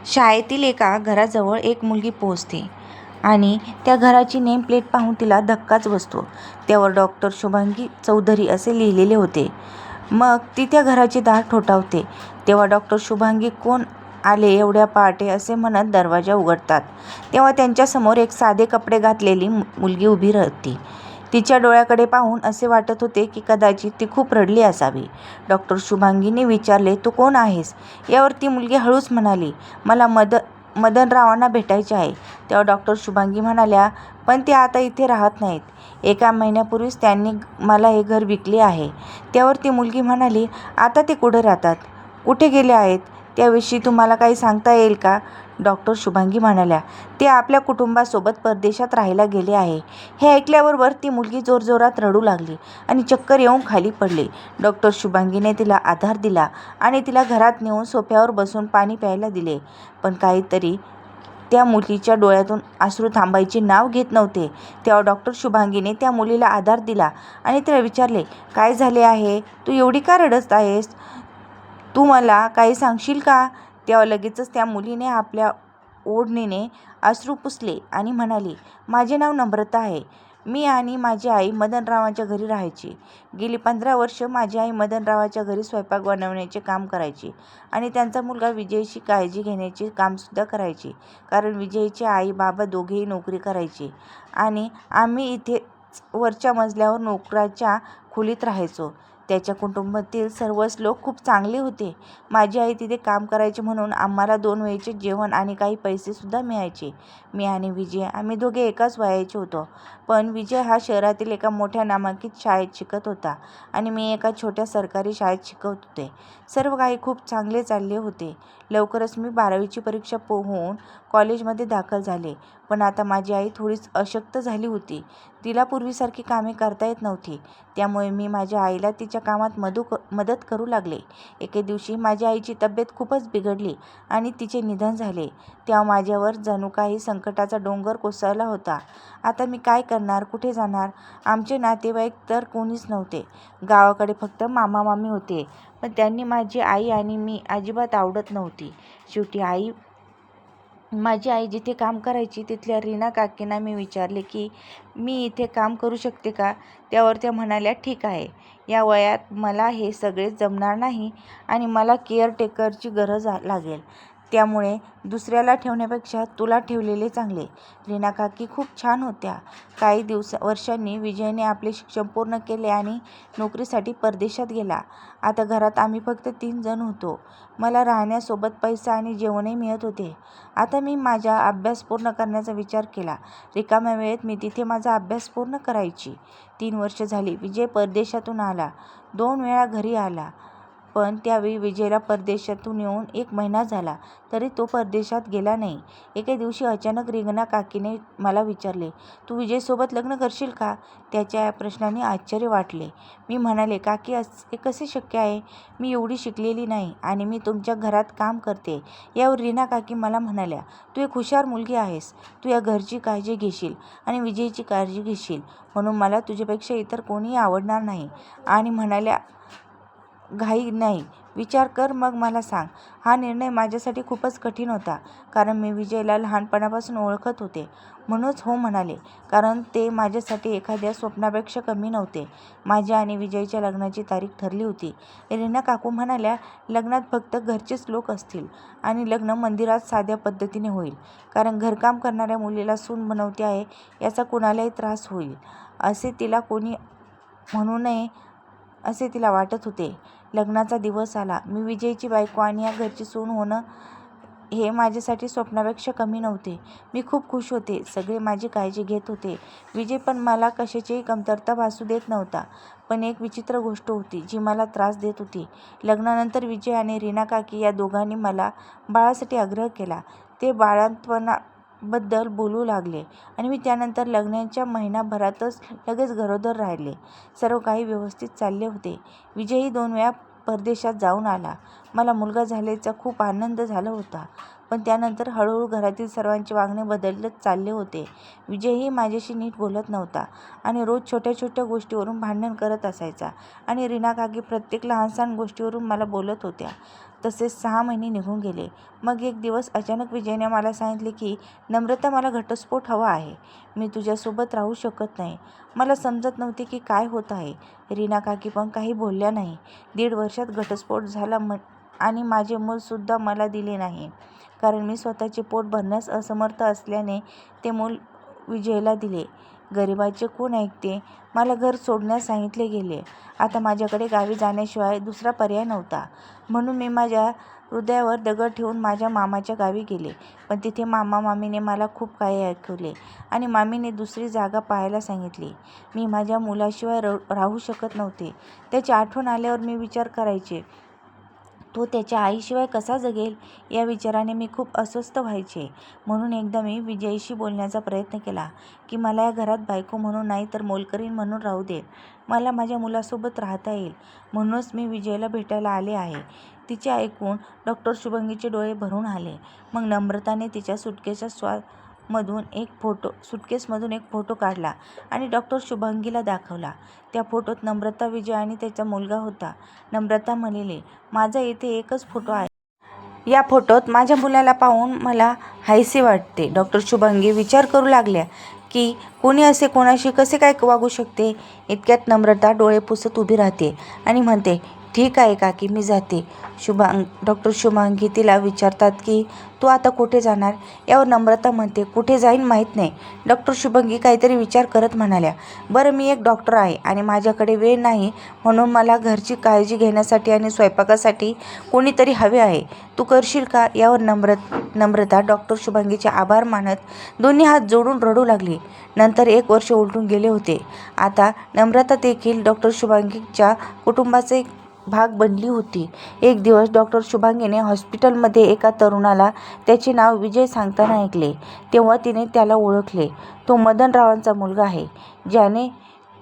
शाळेतील एका घराजवळ एक मुलगी पोहोचते आणि त्या घराची नेम प्लेट पाहून तिला धक्काच बसतो. त्यावर डॉक्टर शुभांगी चौधरी असे लिहिलेले होते. मग ती त्या घराचे दार ठोठावते. तेव्हा डॉक्टर शुभांगी कोण आले एवढ्या पहाटे असे म्हणत दरवाजा उघडतात. तेव्हा त्यांच्यासमोर एक साधे कपडे घातलेली मुलगी उभी राहते. तिच्या डोळ्याकडे पाहून असे वाटत होते की कदाचित ती खूप रडली असावी. डॉक्टर शुभांगीने विचारले, तू कोण आहेस? यावर ती मुलगी हळूच म्हणाली, मला मदनरावांना भेटायचे आहे. तेव्हा डॉक्टर शुभांगी म्हणाल्या, पण ते आता इथे राहत नाहीत. 1 महिन्यापूर्वीच त्यांनी मला हे घर विकले आहे. त्यावर ती मुलगी म्हणाली, आता ते कुठे राहतात? कुठे गेले आहेत? त्याविषयी तुम्हाला काही सांगता येईल का? डॉक्टर शुभांगी म्हणाल्या, ते आपल्या कुटुंबासोबत परदेशात राहायला गेले आहे. हे ऐकल्याबरोबर ती मुलगी जोरजोरात रडू लागली आणि चक्कर येऊन खाली पडली. डॉक्टर शुभांगीने तिला आधार दिला आणि तिला घरात नेऊन सोफ्यावर बसून पाणी प्यायला दिले. पण काहीतरी त्या मुलीच्या डोळ्यातून अश्रू थांबायचे नाव घेत नव्हते. तेव्हा डॉक्टर शुभांगीने त्या मुलीला आधार दिला आणि तिला विचारले, काय झाले आहे? तू एवढी का रडत आहेस? तू मला काही सांगशील का? तेव्हा लगेचच त्या मुलीने आपल्या ओढणीने अश्रू पुसले आणि म्हणाली, माझे नाव नम्रता आहे. मी आणि माझी आई मदनरावांच्या घरी राहायची. गेली 15 वर्ष माझी आई मदनरावांच्या घरी स्वयंपाक बनवण्याचे काम करायची आणि त्यांचा मुलगा विजयची काळजी घेण्याचे कामसुद्धा करायची. कारण विजयचे आई बाबा दोघेही नोकरी करायचे आणि आम्ही इथेच वरच्या मजल्यावर नोकराच्या खोलीत राहायचो. त्याच्या कुटुंबातील सर्वच लोक खूप चांगले होते. माझी आई तिथे काम करायची म्हणून आम्हाला 2 वेळचे जेवण आणि काही पैसेसुद्धा मिळायचे. मी आणि विजय आम्ही दोघे एकाच वयाचे होतो. पण विजय हा शहरातील एका मोठ्या नामांकित शाळेत शिकत होता आणि मी एका छोट्या सरकारी शाळेत शिकत होते. सर्व काही खूप चांगले चालले होते. लवकरच मी 12वीची परीक्षा होऊन कॉलेजमध्ये दाखल झाले. पण आता माझी आई थोडीच अशक्त झाली होती. तिला पूर्वीसारखी कामे करता येत नव्हती. त्यामुळे मी माझ्या आईला तिच्या कामात मदत करू लागले. एके दिवशी माझ्या आईची तब्येत खूपच बिघडली आणि तिचे निधन झाले. तेव्हा माझ्यावर जणू काही संकटाचा डोंगर कोसळला होता. आता मी काय करणार? कुठे जाणार? आमचे नातेवाईक तर कोणीच नव्हते. गावाकडे फक्त मामा-मामी होते. पण त्यांनी माझी आई आणि मी अजिबात आवडत नव्हती. शेवटी माझी आई जिथे काम करायची तिथल्या रीना काकींना मी विचारले की मी इथे काम करू शकते का? त्यावर त्या म्हणाल्या, ठीक आहे. या वयात मला हे सगळे जमणार नाही आणि मला केअरटेकरची गरज लागेल. त्यामुळे दुसऱ्याला ठेवण्यापेक्षा तुला ठेवलेले चांगले. रीना काकी खूप छान होत्या. काही वर्षांनी विजयने आपले शिक्षण पूर्ण केले आणि नोकरीसाठी परदेशात गेला. आता घरात आम्ही फक्त 3 जण होतो. मला राहण्यासोबत पैसा आणि जेवणही मिळत होते. आता मी माझा अभ्यास पूर्ण करण्याचा विचार केला. रिकाम्या वेळेत मी तिथे माझा अभ्यास पूर्ण करायची. 3 वर्ष झाली. विजय परदेशातून आला. 2 वेळा घरी आला. पण त्यावेळी विजयला परदेशातून येऊन 1 महिना झाला तरी तो परदेशात गेला नाही. एके दिवशी अचानक रीना काकीने मला विचारले, तू विजयसोबत लग्न करशील का? त्याच्या या प्रश्नाने आश्चर्य वाटले. मी म्हणाले, काकी हे कसे शक्य आहे? मी एवढी शिकलेली नाही आणि मी तुमच्या घरात काम करते. यावर रीना काकी मला म्हणाल्या, तू एक हुशार मुलगी आहेस. तू या घरची काळजी घेशील आणि विजयची काळजी घेशील म्हणून मला तुझ्यापेक्षा इतर कोणीही आवडणार नाही. आणि म्हणाल्या, घाई नाही, विचार कर मग मला सांग. हा निर्णय माझ्यासाठी खूपच कठीण होता. कारण मी विजयला लहानपणापासून ओळखत होते. म्हणूनच हो म्हणाले. कारण ते माझ्यासाठी एखाद्या स्वप्नापेक्षा कमी नव्हते. माझ्या आणि विजयच्या लग्नाची तारीख ठरली होती. रीना काकू म्हणाल्या, लग्नात फक्त घरचेच लोक असतील आणि लग्न मंदिरात साध्या पद्धतीने होईल. कारण घरकाम करणाऱ्या मुलीला सून बनवते आहे याचा कुणालाही त्रास होईल असे तिला कोणी म्हणू नये असे तिला वाटत होते. लग्नाचा दिवस आला. मी विजयची बायको आणि या घरची सून होणं हे माझ्यासाठी स्वप्नापेक्षा कमी नव्हते. मी खूप खुश होते. सगळे माझी काळजी घेत होते. विजय पण मला कशाचीही कमतरता भासू देत नव्हता. पण एक विचित्र गोष्ट होती जी मला त्रास देत होती. लग्नानंतर विजय आणि रीना काकी या दोघांनी मला बाळासाठी आग्रह केला. ते बाळंतपणाबद्दल बोलू लागले आणि मी त्यानंतर लग्नाच्या महिनाभरातच लगेच गरोदर राहिले. सर्व काही व्यवस्थित चालले होते. विजयही 2 वेळा परदेशात जाऊन आला. मला मुलगा झाल्याचा खूप आनंद झाला होता. पण त्यानंतर हळूहळू घरातील सर्वांचे वागणे बदलत चालले होते. विजयही माझ्याशी नीट बोलत नव्हता आणि रोज छोट्या छोट्या गोष्टीवरून भांडण करत असायचा आणि रीना काकी प्रत्येक लहानसहान गोष्टीवरून मला बोलत होत्या. तसेच 6 महिने निघून गेले. मग एक दिवस अचानक विजयने मला सांगितले की नम्रता, मला घटस्फोट हवा आहे. मी तुझ्यासोबत राहू शकत नाही. मला समजत नव्हते की काय होत आहे. रीना काकी पण काही बोलल्या नाही. 1.5 वर्षात घटस्फोट झाला आणि माझे मूलसुद्धा मला दिले नाही. कारण मी स्वतःचे पोट भरण्यास असमर्थ असल्याने ते मूल विजयला दिले. गरिबाचे कोण ऐकते? मला घर सोडण्यास सांगितले गेले. आता माझ्याकडे गावी जाण्याशिवाय दुसरा पर्याय नव्हता. म्हणून मी माझ्या हृदयावर दगड ठेवून माझ्या मामाच्या गावी गेले. पण तिथे मामीने मला खूप काही ऐकवले आणि मामीने दुसरी जागा पाहायला सांगितली. मी माझ्या मुलाशिवाय राहू शकत नव्हते. त्याची आठवण आल्यावर मी विचार करायचे, तो त्याच्या आईशिवाय कसा जगेल? या विचाराने मी खूप अस्वस्थ व्हायचे. म्हणून एकदा मी विजयशी बोलण्याचा प्रयत्न केला की मला या घरात बायको म्हणून नाही तर मोलकरीण म्हणून राहू दे. मला माझ्या मुलासोबत राहता येईल. म्हणूनच मी विजयला भेटायला आले आहे. तिचे ऐकून डॉक्टर शुभांगीचे डोळे भरून आले. मग नम्रताने तिच्या सुटकेसमधून एक फोटो काढला आणि डॉक्टर शुभांगीला दाखवला. त्या फोटोत नम्रता, विजय आणि त्याचा मुलगा होता. नम्रता म्हणाली, माझा इथे एकच फोटो आहे. या फोटोत माझ्या मुलाला पाहून मला हायसे वाटते. डॉक्टर शुभांगी विचार करू लागल्या की कोणी असे कोणाशी कसे काय वागू शकते. इतक्यात नम्रता डोळे पुसत उभी राहते आणि म्हणते, ठीक आहे काकी, मी जाते. डॉक्टर शुभांगी तिला विचारतात की तू आता कुठे जाणार? यावर नम्रता म्हणते, कुठे जाईन माहीत नाही. डॉक्टर शुभांगी काहीतरी विचार करत म्हणाल्या, बरं, मी एक डॉक्टर आहे आणि माझ्याकडे वेळ नाही, म्हणून मला घरची काळजी घेण्यासाठी आणि स्वयंपाकासाठी कोणीतरी हवे आहे. तू करशील का? यावर नम्रता डॉक्टर शुभांगीचे आभार मानत दोन्ही हात जोडून रडू लागली. नंतर 1 वर्ष उलटून गेले होते. आता नम्रता देखील डॉक्टर शुभांगीच्या कुटुंबाचा एक भाग बनली होती. एक दिवस डॉक्टर शुभांगीने हॉस्पिटलमध्ये एका तरुणाला त्याचे नाव विजय सांगताना ऐकले. तेव्हा तिने त्याला ओळखले. तो मदनरावांचा मुलगा आहे, ज्याने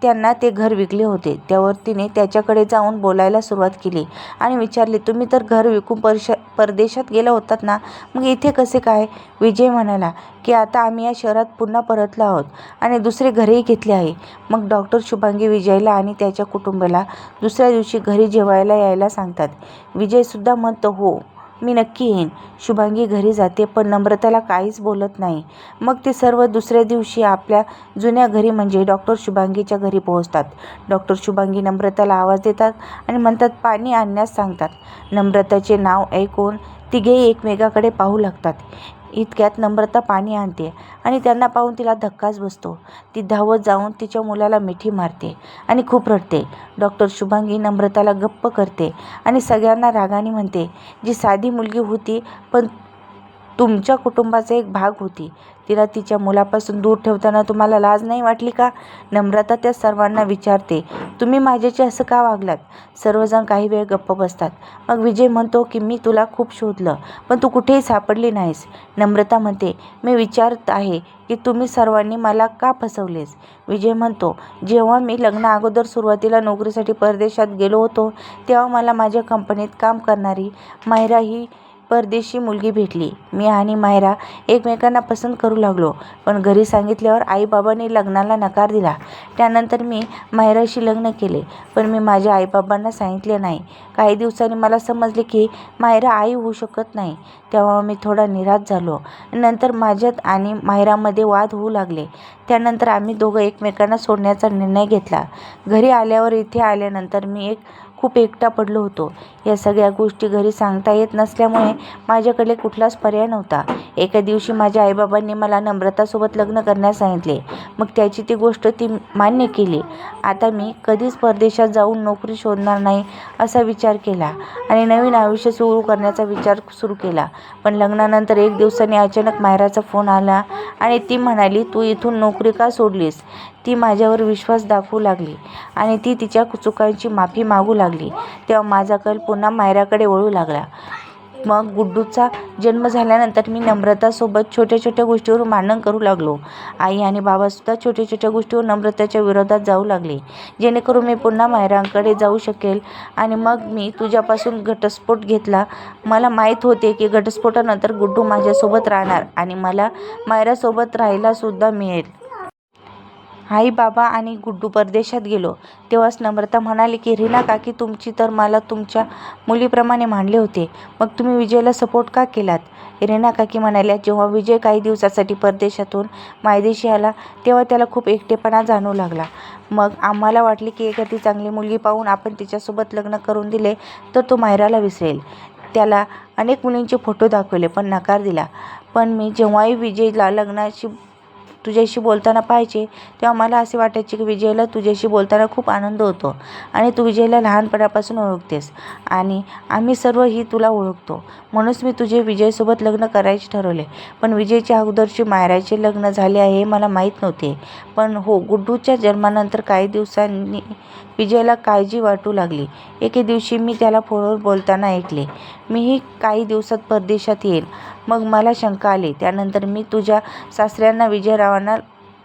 त्यांना ते घर विकले होते. त्यावर तिने त्याच्याकडे जाऊन बोलायला सुरुवात केली आणि विचारले, तुम्ही तर घर विकून परदेशात गेला होतात ना, मग इथे कसे काय? विजय म्हणाला की आता आम्ही या शहरात पुन्हा परतलो आहोत आणि दुसरे घरही घेतले आहे. मग डॉक्टर शुभांगी विजयला आणि त्याच्या कुटुंबाला दुसऱ्या दिवशी घरी जेवायला यायला सांगतात. विजयसुद्धा म्हणतो, हो, मी नक्की येईन. शुभांगी घरी जाते पण नम्रताला काहीच बोलत नाही. मग ते सर्व दुसऱ्या दिवशी आपल्या जुन्या घरी म्हणजे डॉक्टर शुभांगीच्या घरी पोहोचतात. डॉक्टर शुभांगी नम्रताला आवाज देतात आणि म्हणतात, पाणी आणण्यास सांगतात. नम्रताचे नाव ऐकून तिघेही एकमेकाकडे पाहू लागतात. इतक्यात नम्रता पाणी आणते आणि त्यांना पाहून तिला धक्काच बसतो. ती धावत जाऊन तिच्या मुलाला मिठी मारते आणि खूप रडते. डॉक्टर शुभांगी नम्रताला गप्प करते आणि सगळ्यांना रागाने म्हणते, जी साधी मुलगी होती पण तुमच्या कुटुंबाचा एक भाग होती, तिला तिच्या मुलापासून दूर ठेवताना तुम्हाला लाज नाही वाटली का? नम्रता त्या सर्वांना विचारते, तुम्ही माझ्याशी असं का वागलात? सर्वजण काही वेळ गप्प बसतात. मग विजय म्हणतो की मी तुला खूप शोधलं पण तू कुठेही सापडली नाहीस. नम्रता म्हणते, मी विचारत आहे की तुम्ही सर्वांनी मला का फसवलेस? विजय म्हणतो, जेव्हा मी लग्नाअगोदर सुरुवातीला नोकरीसाठी परदेशात गेलो होतो तेव्हा मला माझ्या कंपनीत काम करणारी मायरा ही परदेशी मुलगी भेटली. मी आणि मायरा एकमेकांना पसंत करू लागलो, पण घरी सांगितल्यावर आईबाबांनी लग्नाला नकार दिला. त्यानंतर मी मायराशी लग्न केले, पण मी माझ्या आईबाबांना सांगितले नाही. काही दिवसांनी मला समजले की मायरा आई होऊ शकत नाही. तेव्हा मी थोडा निराश झालो. नंतर माझ्यात आणि मायरामध्ये वाद होऊ लागले. त्यानंतर आम्ही दोघं एकमेकांना सोडण्याचा निर्णय घेतला. घरी आल्यावर इथे आल्यानंतर मी खूप एकटा पडलो होतो. या सगळ्या गोष्टी घरी सांगता येत नसल्यामुळे माझ्याकडे कुठलाच पर्याय नव्हता. एका दिवशी माझ्या आईबाबांनी मला नम्रतासोबत लग्न करण्यास सांगितले. मग त्याची ती गोष्ट मान्य केली. आता मी कधीच परदेशात जाऊन नोकरी शोधणार नाही असा विचार केला आणि नवीन आयुष्य सुरू करण्याचा विचार सुरू केला. पण लग्नानंतर 1 दिवसांनी अचानक मायराचा फोन आला आणि ती म्हणाली, तू इथून नोकरी का सोडलीस? ती माझ्यावर विश्वास दाखवू लागली आणि ती तिच्या चुकांची माफी मागू लागली. तेव्हा माझा कल पुन्हा मायराकडे वळू लागला. मग गुड्डूचा जन्म झाल्यानंतर मी नम्रतासोबत छोट्या छोट्या गोष्टीवर भांडण करू लागलो. आई आणि बाबासुद्धा छोट्या छोट्या गोष्टीवर नम्रताच्या विरोधात जाऊ लागले, जेणेकरून मी पुन्हा मायराकडे जाऊ शकेल. आणि मग मी तुझ्यापासून घटस्फोट घेतला. मला माहीत होते की घटस्फोटानंतर गुड्डू माझ्यासोबत राहणार आणि मला मायरासोबत राहायला सुद्धा मिळेल. आई बाबा आणि गुड्डू परदेशात गेलो तेव्हाच नम्रता म्हणाली की रीना काकी तुमची तर मला तुमच्या मुलीप्रमाणे मानले होते, मग तुम्ही विजयला सपोर्ट का केलात? रीना काकी म्हणाल्या, जेव्हा विजय काही दिवसासाठी परदेशातून मायदेशी आला तेव्हा त्याला खूप एकटेपणा जाणवू लागला. मग आम्हाला वाटले की एखादी चांगली मुलगी पाहून आपण तिच्यासोबत लग्न करून दिले तर तो मायराला विसरेल. त्याला अनेक मुलींचे फोटो दाखवले पण नकार दिला. पण मी जेव्हाही विजयला तुझ्याशी बोलताना पाहायचे तेव्हा मला असे वाटायचे की विजयला तुझ्याशी बोलताना खूप आनंद होतो आणि तू विजयला लहानपणापासून ओळखतेस आणि आम्ही सर्वही तुला ओळखतो. म्हणूनच मी तुझे विजयसोबत लग्न करायचे ठरवले. पण विजयच्या अगोदरची मायराचे लग्न झाले आहे हे मला माहीत नव्हते. पण हो, गुड्डूच्या जन्मानंतर काही दिवसांनी विजयला काळजी वाटू लागली. एके दिवशी मी त्याला फोनवर बोलताना ऐकले, मीही काही दिवसात परदेशात येईन. मग मला शंका आली. त्यानंतर मी तुझ्या सासऱ्यांना विजयरावांना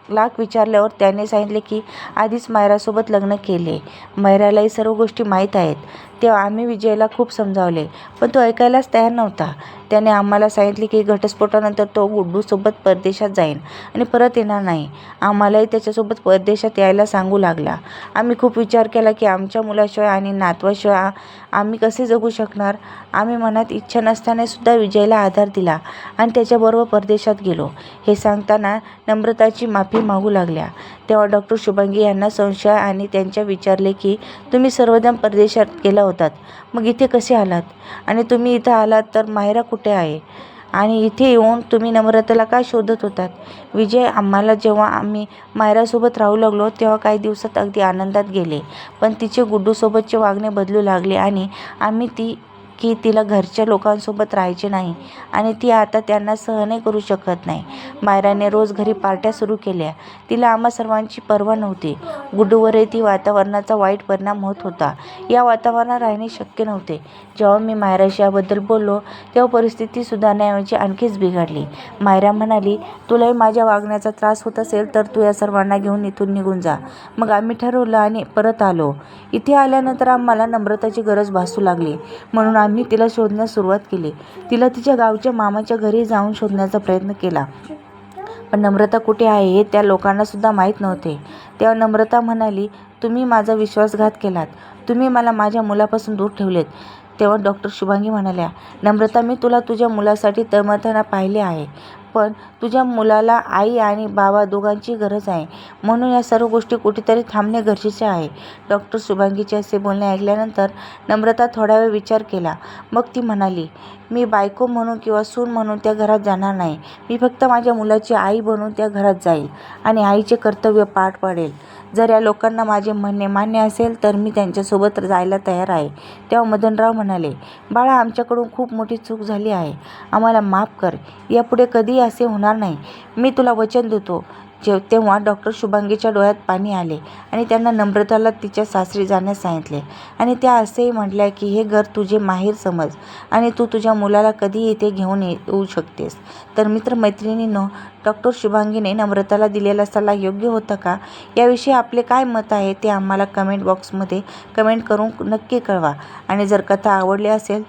लाख विचारल्यावर त्याने सांगितले की आधीच मायरासोबत लग्न केले. मायरालाही सर्व गोष्टी माहीत आहेत. तेव्हा आम्ही विजयला खूप समजावले पण तो ऐकायलाच तयार नव्हता. त्याने आम्हाला सांगितले की घटस्फोटानंतर तो गुड्डूसोबत परदेशात जाईन आणि परत येणार नाही. आम्हालाही त्याच्यासोबत परदेशात यायला सांगू लागला. आम्ही खूप विचार केला की आमच्या मुलाशिवाय आणि नातवाशिवाय आम्ही कसे जगू शकणार. आम्ही मनात इच्छा नसताना सुद्धा विजयला आधार दिला आणि त्याच्याबरोबर परदेशात गेलो. हे सांगताना नम्रताची माफी मागू लागल्या. तेव्हा डॉक्टर शुभांगी यांना संशय आणि त्यांच्या विचारले की तुम्ही सर्वजण परदेशात गेला होतात, मग इथे कसे आलात? आणि तुम्ही इथं आलात तर मायरा कुठे आहे? आणि इथे येऊन तुम्ही नम्रताला काय शोधत होतात? विजय आम्हाला जेव्हा आम्ही मायरासोबत राहू लागलो तेव्हा काही दिवसात अगदी आनंदात गेले. पण तिचे गुड्डूसोबतचे वागणे बदलू लागले आणि आम्ही तिला घरच्या लोकांसोबत राहायचे नाही आणि ती आता त्यांना सहनही करू शकत नाही. मायराने रोज घरी पार्ट्या सुरू केल्या. तिला आम्हा सर्वांची पर्वा नव्हती. गुड्डूवरही ती वातावरणाचा वाईट परिणाम होत होता. या वातावरणात राहणे शक्य नव्हते. जेव्हा मी मायराशी याबद्दल बोललो तेव्हा परिस्थिती सुधारण्याऐवजी आणखीच बिघडली. मायरा म्हणाली, तुलाही माझ्या वागण्याचा त्रास होत असेल तर तू या सर्वांना घेऊन इथून निघून जा. मग आम्ही ठरवलं आणि परत आलो. इथे आल्यानंतर आम्हाला नम्रताची गरज भासू लागली म्हणून आम्ही तिला शोधण्यास सुरुवात केली. तिला तिच्या गावच्या मामाच्या घरी जाऊन शोधण्याचा प्रयत्न केला. पण नम्रता कुठे आहे हे त्या लोकांना सुद्धा माहीत नव्हते. तेव्हा नम्रता म्हणाली, तुम्ही माझा विश्वासघात केलात. तुम्ही मला माझ्या मुलापासून दूर ठेवलेत. तेव्हा डॉक्टर शुभांगी म्हणाल्या, नम्रता मी तुला तुझ्या मुलासाठी तळमळताना पाहिले आहे. पण तुझ्या मुलाला आई आणि बाबा दोघांची गरज आहे. म्हणून या सर्व गोष्टी कुठेतरी थांबणे गरजेचे आहे. डॉक्टर शुभांगीचे असे बोलणे ऐकल्यानंतर नम्रता थोडा वेळ विचार केला. मग ती म्हणाली, मी बायको म्हणून किंवा सून म्हणून त्या घरात जाणार नाही. मी फक्त माझ्या मुलाची आई बनून त्या घरात जाईल आणि आईचे कर्तव्य पार पाडेल. जर या लोकांना माझे म्हणणे मान्य असेल तर मी त्यांच्यासोबत जायला तयार आहे. तेव्हा मदनराव म्हणाले, बाळा आमच्याकडून खूप मोठी चूक झाली आहे. आम्हाला माफ कर. यापुढे कधीही असे होणार नाही. मी तुला वचन देतो. तेव्हा डॉक्टर शुभांगीच्या डोळ्यात पाणी आले आणि त्यांना नम्रताला तिच्या सासरी जाण्यास सांगितले आणि त्या असेही म्हटल्या की हे घर तुझे माहेर समज आणि तू तुझ्या मुलाला कधीही इथे घेऊन येऊ शकतेस. तर मित्रमैत्रिणींनो, डॉक्टर शुभांगीने नम्रताला दिलेला सल्ला योग्य होता का? याविषयी आपले काय मत आहे ते आम्हाला कमेंट बॉक्समध्ये कमेंट करून नक्की कळवा आणि जर कथा आवडली असेल